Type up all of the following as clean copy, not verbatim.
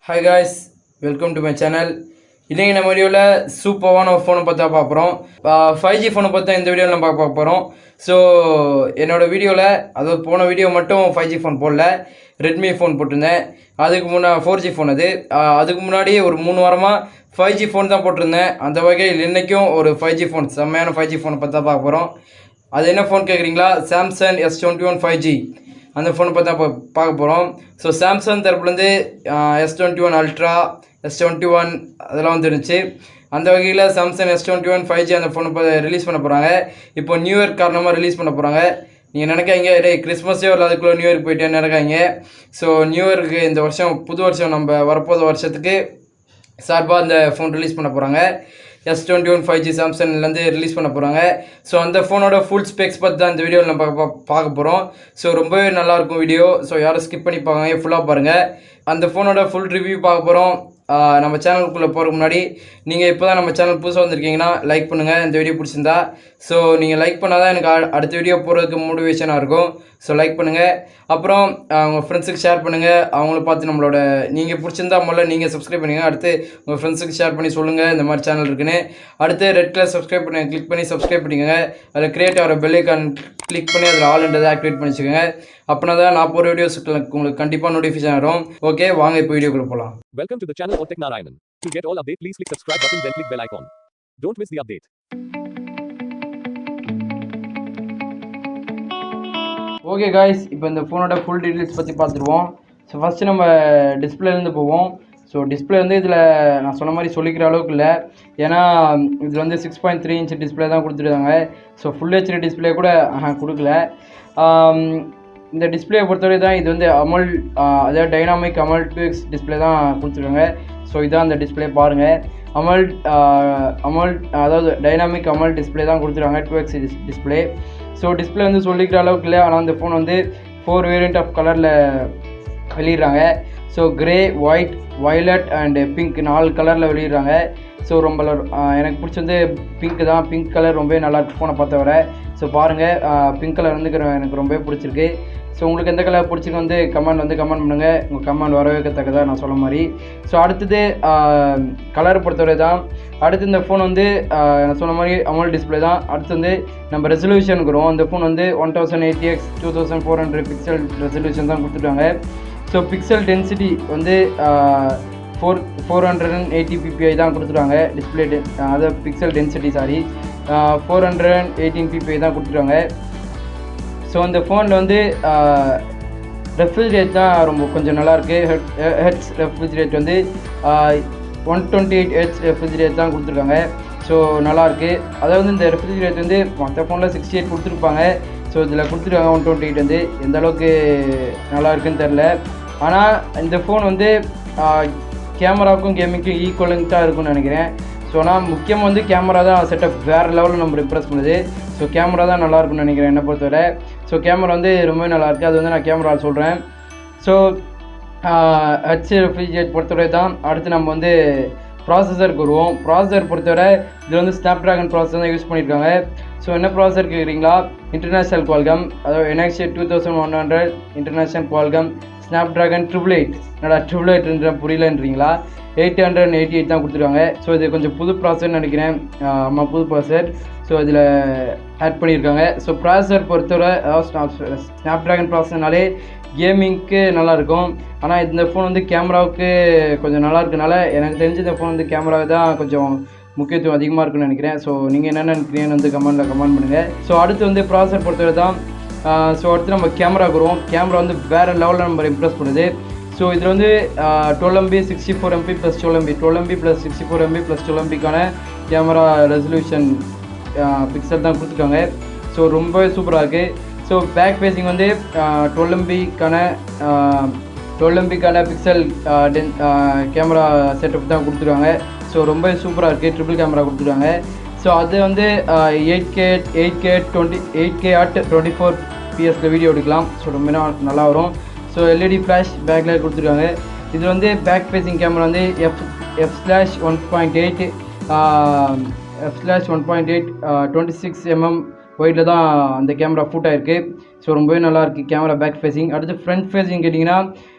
Hi guys, welcome to my channel. இன்றைக்கி நம்ம வீடியோவில் சூப்பரான ஒரு ஃபோனை பார்த்தா பார்க்குறோம். 5G ஃபோனை பார்த்தா இந்த வீடியோவில் நம்ம பார்க்க போகிறோம். ஸோ என்னோடய வீடியோவில் அதாவது போன வீடியோ மட்டும் 5G ஃபோன் போடல, ரெட்மி ஃபோன் போட்டிருந்தேன். அதுக்கு 4G ஃபோன் அதுக்கு முன்னாடி ஒரு 3 வாரமாக 5G ஃபோன் தான் போட்டிருந்தேன். அந்த வகையில் இன்றைக்கும் ஒரு 5G ஃபோன் செம்மையான 5G ஃபோனை பார்த்தா பார்க்க போகிறோம். அது என்ன ஃபோன் கேட்குறீங்களா? சாம்சங் S21 5G அந்த ஃபோனை பார்த்தா பார்க்க போகிறோம். ஸோ சாம்சங் தரப்புலேருந்து S21 அல்ட்ரா, S21 அதெல்லாம் வந்துருந்துச்சு. அந்த வகையில் சாம்சங் S21 5G அந்த ஃபோனை ரிலீஸ் பண்ண போகிறாங்க. இப்போ நியூ இயர் காரணமாக ரிலீஸ் பண்ண போகிறாங்க. நீங்கள் நினைக்காங்க கிறிஸ்மஸே வரல அதுக்குள்ளே நியூ இயர்க்கு போயிட்டேன்னு நினைக்காங்க. ஸோ நியூ இயருக்கு இந்த வருஷம் புது வருஷம் நம்ம வரப்போகிற வருஷத்துக்கு சார்பாக அந்த ஃபோன் ரிலீஸ் பண்ண போகிறாங்க. S21 5G சாம்சங்லேருந்து ரிலீஸ் பண்ண போகிறாங்க. ஸோ அந்த ஃபோனோட ஃபுல் ஸ்பெக்ஸ் பற்றி தான் இந்த வீடியோவில் நம்ம பார்க்க போகிறோம். ஸோ ரொம்பவே நல்லாயிருக்கும் வீடியோ. ஸோ யாரும் ஸ்கிப் பண்ணி பாருங்க, ஃபுல்லாக பாருங்கள். அந்த ஃபோனோட ஃபுல் ரிவ்யூ பார்க்க போகிறோம். நம்ம சேனலுக்குள்ளே போகிறதுக்கு முன்னாடி நீங்கள் இப்போ தான் நம்ம சேனல் புதுசாக வந்திருக்கீங்கன்னா லைக் பண்ணுங்கள், இந்த வீடியோ பிடிச்சிருந்தா. ஸோ நீங்கள் லைக் பண்ணால் தான் எனக்கு அடுத்த வீடியோ போகிறதுக்கு மோட்டிவேஷனாக இருக்கும். ஸோ லைக் பண்ணுங்கள். அப்புறம் உங்கள் ஃப்ரெண்ட்ஸுக்கு ஷேர் பண்ணுங்கள். அவங்கள பார்த்து நம்மளோட நீங்கள் பிடிச்சிருந்தா முதல்ல நீங்கள் சப்ஸ்கிரைப் பண்ணுங்கள். அடுத்து உங்கள் ஃப்ரெண்ட்ஸுக்கு ஷேர் பண்ணி சொல்லுங்கள் இந்த மாதிரி சேனல் இருக்குன்னு. அடுத்து ரெட் கலர் சப்ஸ்கிரைப் பண்ணி கிளிக் பண்ணி சப்ஸ்கிரைப் பண்ணிக்கோங்க. அதில் கிரியேட் ஆகிற பெல் ஐக்கான் கிளிக் பண்ணி அதில் ஆல்ன்றதை ஆக்டிவேட் பண்ணிச்சுக்கோங்க. அப்படின்னா தான் நான் போகிற வீடியோஸ் உங்களுக்கு கண்டிப்பாக நோட்டிஃபிகேஷன் வரும். ஓகே, வாங்க இப்போ வீடியோக்குள்ளே போகலாம். Welcome to the channel of Technarayanan. To get all updates, please click subscribe button then click bell icon. Don't miss the update. Okay guys, இப்போ இந்த ஃபோனோட ஃபுல் டீட்டெயில்ஸ் பற்றி பார்த்துருவோம். ஸோ ஃபஸ்ட்டு நம்ம டிஸ்பிளேலேருந்து போவோம். ஸோ டிஸ்பிளே வந்து இதில் நான் சொன்ன மாதிரி சொல்லிக்கிற அளவுக்கு இல்லை. ஏன்னா இதில் வந்து 6.3 இன்ச் டிஸ்பிளே தான் கொடுத்துருக்காங்க. ஸோ ஃபுல் ஹெச்டி டிஸ்பிளே கூட கொடுக்கல. இந்த டிஸ்பிளே பொறுத்தவரை தான் இது வந்து அதாவது டைனாமிக் அமல்ட் 2x டிஸ்பிளே தான் கொடுத்துருக்காங்க. ஸோ இதான் அந்த டிஸ்பிளே பாருங்கள். அதாவது டைனாமிக் அமல்ட் டிஸ்பிளே தான் கொடுத்துருக்காங்க, 2x டிஸ்பிளே. ஸோ டிஸ்பிளே வந்து சொல்லிக்கிற அளவுக்கு இல்லை. ஆனால் அந்த ஃபோன் வந்து 4 வேரியண்ட் ஆஃப் கலரில் வெளியிடுறாங்க. So grey, white, violet and pink 4 கலரில் வெளியிடுறாங்க. ஸோ ரொம்ப எனக்கு பிடிச்சது பிங்க் தான். பிங்க் கலர் ரொம்பவே நல்லாயிருக்கு ஃபோனை பார்த்த வர. ஸோ பாருங்கள், பிங்க் கலர் வந்து எனக்கு ரொம்பவே பிடிச்சிருக்கு. ஸோ உங்களுக்கு எந்த கலர் பிடிச்சிருக்கு வந்து கமெண்ட் பண்ணுங்கள். உங்கள் கமெண்ட் வரவேற்கத்தக்கதாக நான் சொல்ல மாதிரி. ஸோ அடுத்தது கலர் பொறுத்தவரை தான். அடுத்து இந்த ஃபோன் வந்து நான் சொன்ன மாதிரி அமோல்ட் டிஸ்பிளே தான். அடுத்து வந்து நம்ம ரெசல்யூஷனுக்குறோம். இந்த ஃபோன் வந்து 1080x 2400 பிக்சல் ரெசல்யூஷன் தான் கொடுத்துருக்காங்க. ஸோ பிக்சல் டென்சிட்டி வந்து 480 ppi தான் கொடுத்துருக்காங்க. டிஸ்பிளே அதாவது பிக்சல் டென்சிட்டி 418 ppi தான் கொடுத்துருக்காங்க. ஸோ அந்த ஃபோனில் வந்து ரெஃப்ரிஜரேட் தான் ரொம்ப கொஞ்சம் நல்லாயிருக்கு. ஹெட்ஸ் ரெஃப்ரிஜரேட் வந்து 128 ஹெட்ஸ் ரெஃப்ரிஜரேட் தான் கொடுத்துருக்காங்க. ஸோ நல்லாயிருக்கு. அதாவது இந்த ரெஃப்ரிஜரேட் வந்து மற்ற ஃபோனில் 68 கொடுத்துருப்பாங்க. ஸோ இதில் கொடுத்துருக்காங்க 128 வந்து எந்த அளவுக்கு நல்லா இருக்குன்னு தெரில. ஆனால் இந்த ஃபோன் வந்து கேமராவுக்கும் கேமிங்க்கும் ஈக்குவலண்ட்டாக இருக்கும்னு நினைக்கிறேன். ஸோ ஆனால் முக்கியமாக வந்து கேமரா தான் செட்டப் வேறு லெவலில் நம்ம இம்ப்ரெஸ் பண்ணுது. ஸோ கேமரா தான் நல்லாயிருக்குன்னு நினைக்கிறேன் என்னை பொறுத்தவரை. ஸோ கேமரா வந்து ரொம்பவே நல்லாயிருக்கு. அது வந்து நான் கேமரா சொல்கிறேன். ஸோ ஹெச் ரெஃப்ரிஜரேட் பொறுத்தவரை தான். அடுத்து நம்ம வந்து ப்ராசஸருக்கு வருவோம். ப்ராசஸர் பொறுத்தவரை இதில் வந்து ஸ்னாப்ட்ராகன் ப்ராசஸர் தான் யூஸ் பண்ணியிருக்காங்க. ஸோ என்ன ப்ராசஸர் கேட்குறீங்களா? இன்டர்நேஷ்னல் குவால்கம், அதாவது NX 2100 இன்டர்நேஷ்னல் குவால்கம் ஸ்னாப்ட்ராகன் 888. என்னடா 888 புரியலன்றீங்களா? 888 தான் கொடுத்துருக்காங்க. ஸோ இது கொஞ்சம் புது ப்ராசஸர்னு நினைக்கிறேன். ஆமாம், புது ப்ராசஸர். ஸோ இதில் ஆட் பண்ணியிருக்காங்க. ஸோ ப்ராசஸர் பொறுத்தவரை அதாவது ஸ்னாப்ட்ராகன் ப்ராசஸர்னாலே கேமிங்க்கு நல்லாயிருக்கும். ஆனால் இந்த ஃபோன் வந்து கேமராவுக்கு கொஞ்சம் நல்லா இருக்கனால எனக்கு தெரிஞ்ச இந்த ஃபோன் வந்து கேமராவை தான் கொஞ்சம் முக்கியத்துவம் அதிகமாக இருக்குன்னு நினைக்கிறேன். ஸோ நீங்கள் என்ன நினைக்கிறீங்கன்னு வந்து கமெண்ட் பண்ணுங்கள். ஸோ அடுத்து வந்து ப்ராசஸர் பொறுத்தவரை தான். ஸோ அடுத்து நம்ம கேமரா வருவோம். கேமரா வந்து வேறு லெவலில் நம்ம இம்ப்ரெஸ் பண்ணுது. ஸோ இதில் வந்து 12MB 64MB + 12MB 12MB + 64MB + 12MBக்கான camera resolution pixel தான் கொடுத்துருக்காங்க. ஸோ ரொம்பவே சூப்பராக இருக்குது. ஸோ பேக் ஃபேஸிங் வந்து 12MBக்கான பிக்சல் கேமரா செட்டப் தான் கொடுத்துருக்காங்க. ஸோ ரொம்ப சூப்பராக இருக்குது. ட்ரிபிள் கேமரா கொடுத்துருக்காங்க. ஸோ அது வந்து 8K at 24 fps வீடியோ எடுக்கலாம். ஸோ ரொம்ப நல்லா வரும். ஸோ LED ஃப்ளாஷ் பேக்கில் கொடுத்துருக்காங்க. இது வந்து பேக் ஃபேஸிங் கேமரா வந்து f/1.8 26mm ஒயிட்டில் தான் அந்த கேமரா ஃபுட் ஆகிருக்கு. ஸோ ரொம்பவே நல்லாயிருக்கு கேமரா பேக் ஃபேஸிங். அடுத்து ஃப்ரண்ட் ஃபேஸிங் கேட்டிங்கன்னா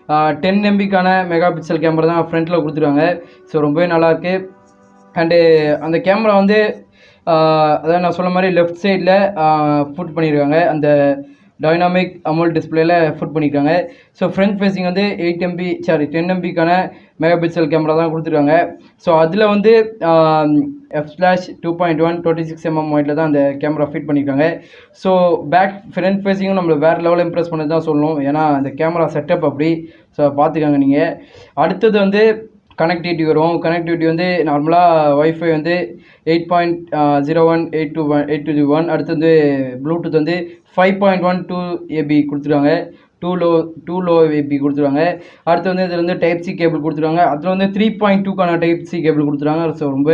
10 MBக்கான மெகா பிக்சல் கேமரா தான் ஃப்ரண்ட்டில் கொடுத்துருக்காங்க. ஸோ ரொம்பவே நல்லாயிருக்கு. அண்டு அந்த கேமரா வந்து அதான் நான் சொன்ன மாதிரி லெஃப்ட் சைடில் புட் பண்ணியிருக்காங்க. அந்த டைனாமிக் அமோல்ட் டிஸ்பிளேல புட் பண்ணியிருக்காங்க. ஸோ ஃப்ரண்ட் ஃபேஸிங் வந்து 10 MBக்கான மெகா பிக்சல் கேமரா தான் கொடுத்துருக்காங்க. ஸோ அதில் வந்து f/2.1 26mm வைட்டில் தான் அந்த கேமரா ஃபிட் பண்ணியிருக்காங்க. ஸோ ஃப்ரண்ட் ஃபேஸிங்கும் நம்மளை வேறு லெவலில் இம்ப்ரெஸ் பண்ணி தான் சொல்லணும். ஏன்னா அந்த கேமரா செட்டப் அப்படி. ஸோ பார்த்துக்கோங்க நீங்கள். அடுத்தது வந்து கனெக்டிவிட்டி வரும். கனெக்டிவிட்டி வந்து நார்மலாக வைஃபை வந்து 8.01 821. அடுத்து வந்து ப்ளூடூத் வந்து 5.12 AB கொடுத்துருக்காங்க. டூ லோ AB கொடுத்துருவாங்க. அடுத்து வந்து இதில் வந்து டைப் சி கேபிள் கொடுத்துருவாங்க. அதில் வந்து 3.2க்கான டைப் சி கேபிள் கொடுத்துருவாங்க. ஸோ ரொம்ப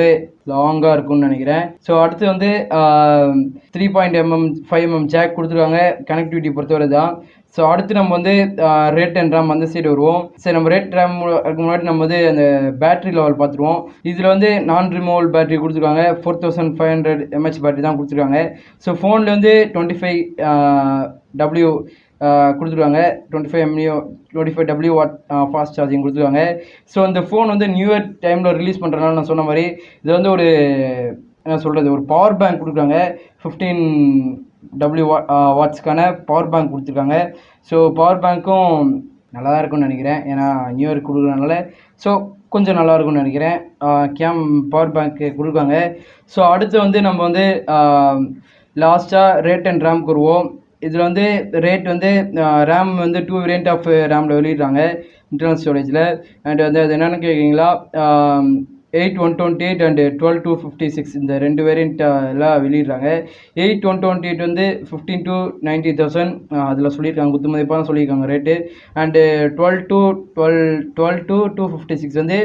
லாங்காக இருக்கும்னு நினைக்கிறேன். ஸோ அடுத்து வந்து 3.5mm ஜாக் கொடுத்துருவாங்க. கனெக்டிவிட்டி பொறுத்தவரை தான். ஸோ அடுத்து நம்ம வந்து ரேட் அண்ட் ரேம் அந்த சைடு வருவோம். சரி, நம்ம ரேட் ரேம் முன்னாடி நம்ம வந்து அந்த பேட்டரி லெவல் பார்த்துருவோம். இதில் வந்து நான் ரிமூவல் பேட்டரி கொடுத்துருக்காங்க. 4500 mAh பேட்டரி தான் கொடுத்துருக்காங்க. ஸோ ஃபோனில் வந்து 25W கொடுத்துருக்காங்க. 25W வாட் ஃபாஸ்ட் சார்ஜிங் கொடுத்துருக்காங்க. ஸோ இந்த ஃபோன் வந்து நியூ இயர் டைமில் ரிலீஸ் பண்ணுறதுனால நான் சொன்ன மாதிரி இது வந்து ஒரு என்ன சொல்கிறது, ஒரு பவர் பேங்க் கொடுக்குறாங்க. 15W வாட்ஸ்க்கான பவர் பேங்க் கொடுத்துருக்காங்க. ஸோ பவர் பேங்க்கும் நல்லா தான் இருக்கும்னு நினைக்கிறேன். ஏன்னா நியூ இயர் கொடுக்குறதுனால ஸோ கொஞ்சம் நல்லா இருக்கும்னு நினைக்கிறேன். பவர் பேங்க்கு கொடுக்காங்க. ஸோ அடுத்து வந்து நம்ம வந்து லாஸ்ட்டாக ரேட் அண்ட் ரேம்க்கு வருவோம். இதில் வந்து ரேட் வந்து ரேம் வந்து 2 வேரியண்ட் ஆஃப் ரேமில் வெளியிடுறாங்க இன்டர்னல் ஸ்டோரேஜில். அண்ட் வந்து அது என்னென்னு கேட்குறீங்களா, 8/128 அண்டு 12/256 இந்த 2 வேரியண்ட் எல்லாம் வெளியிடுறாங்க. 8/128 வந்து 15 to 90,000 அதில் சொல்லியிருக்காங்க, குத்து மதிப்பாக சொல்லியிருக்காங்க ரேட்டு. அண்டு 12 to 256 வந்து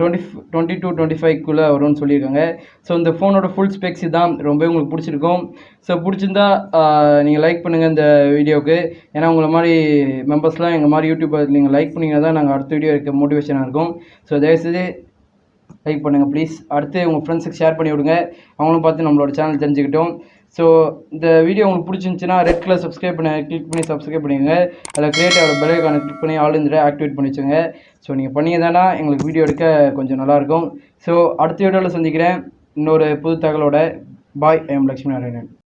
20 to 25க்குள்ளே வரும்னு சொல்லியிருக்காங்க. ஸோ இந்த ஃபோனோட ஃபுல் ஸ்பெக்ஸ் தான். ரொம்ப உங்களுக்கு பிடிச்சிருக்கும். ஸோ பிடிச்சிருந்தா நீங்கள் லைக் பண்ணுங்கள் இந்த வீடியோவுக்கு. ஏன்னா உங்களை மாதிரி மெம்பர்ஸ்லாம் எங்கள் மாதிரி யூடியூபர் நீங்கள் லைக் பண்ணிங்கன்னா தான் நாங்கள் அடுத்த வீடியோ இருக்க மோட்டிவேஷனாக இருக்கும். ஸோ தயவுசெய்து லைக் பண்ணுங்கள் ப்ளீஸ். அடுத்து உங்கள் ஃப்ரெண்ட்ஸுக்கு ஷேர் பண்ணி விடுங்க, அவங்களும் பார்த்து நம்மளோட சேனல் தெரிஞ்சுக்கிட்டோம். ஸோ இந்த வீடியோ உங்களுக்கு பிடிச்சிருந்துச்சின்னா ரெட் கலர் சப்ஸ்கிரைப் கிளிக் பண்ணி சப்ஸ்கிரைப் பண்ணிடுங்க. அதில் கிரியேட்டிவ் பெல் ஐகானை கிளிக் பண்ணி ஆல் இந்த ஆக்டிவேட் பண்ணி வச்சுங்க. ஸோ நீங்கள் பண்ணியதானா எங்களுக்கு வீடியோ எடுக்க கொஞ்சம் நல்லாயிருக்கும். ஸோ அடுத்த வீடியோவில் சந்திக்கிறேன் இன்னொரு புது தகவலோட. Bye. I am Lakshmi Narayanan.